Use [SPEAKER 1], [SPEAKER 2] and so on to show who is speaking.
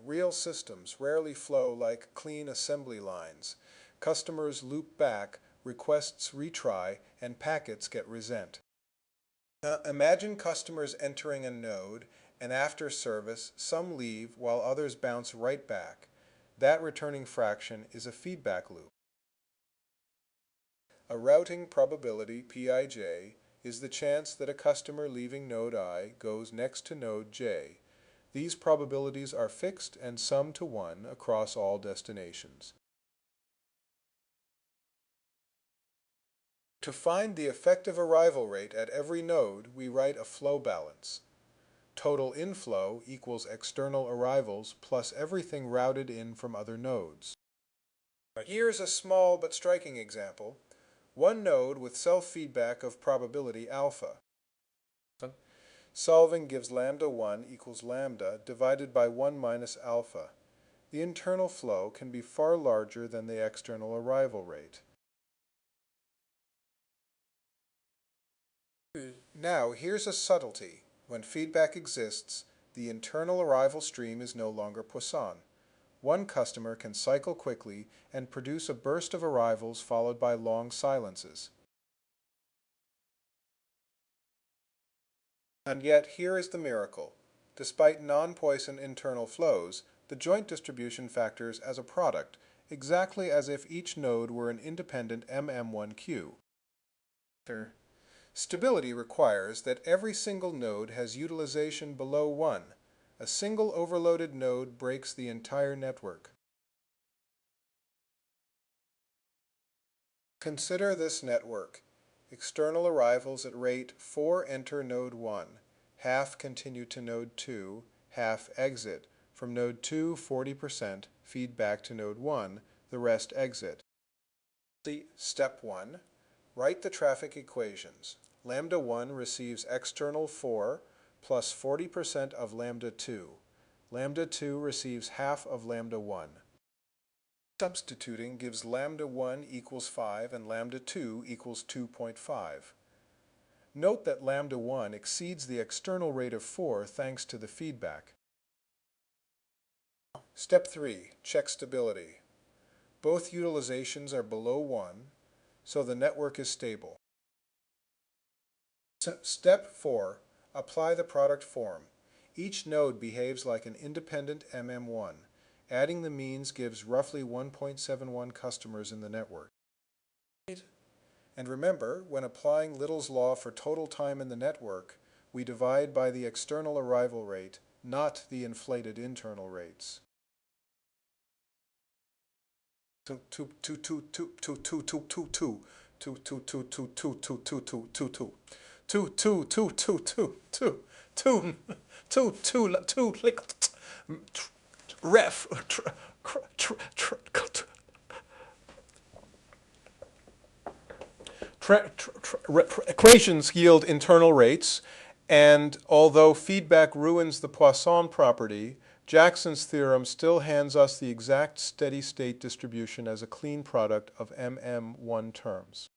[SPEAKER 1] Real systems rarely flow like clean assembly lines. Customers loop back, requests retry, and packets get resent. Imagine customers entering a node, and after service, some leave while others bounce right back. That returning fraction is a feedback loop. A routing probability, Pij, is the chance that a customer leaving node I goes next to node J. These probabilities are fixed and sum to 1 across all destinations. To find the effective arrival rate at every node, we write a flow balance. Total inflow equals external arrivals plus everything routed in from other nodes. Here's a small but striking example. One node with self-feedback of probability alpha. Solving gives lambda 1 equals lambda divided by 1 minus alpha. The internal flow can be far larger than the external arrival rate. Now, here's a subtlety. When feedback exists, the internal arrival stream is no longer Poisson. One customer can cycle quickly and produce a burst of arrivals followed by long silences. And yet, here is the miracle. Despite non-Poisson internal flows, the joint distribution factors as a product, exactly as if each node were an independent MM1Q. Stability requires that every single node has utilization below 1. A single overloaded node breaks the entire network. Consider this network. External arrivals at rate 4 enter node 1, half continue to node 2, half exit. From node 2, 40% feed back to node 1, the rest exit. Step 1. Write the traffic equations. Lambda 1 receives external 4 plus 40% of lambda 2. Lambda 2 receives half of lambda 1. Substituting gives lambda 1 equals 5 and lambda 2 equals 2.5. Note that lambda 1 exceeds the external rate of 4 thanks to the feedback. Step 3. Check stability. Both utilizations are below 1, so the network is stable. Step 4. Apply the product form. Each node behaves like an independent MM1. Adding the means gives roughly 1.71 customers in the network. And remember, when applying Little's law for total time in the network, we divide by the external arrival rate, not the inflated internal rates. Equations yield internal rates, and although feedback ruins the Poisson property, Jackson's theorem still hands us the exact steady-state distribution as a clean product of MM1 terms.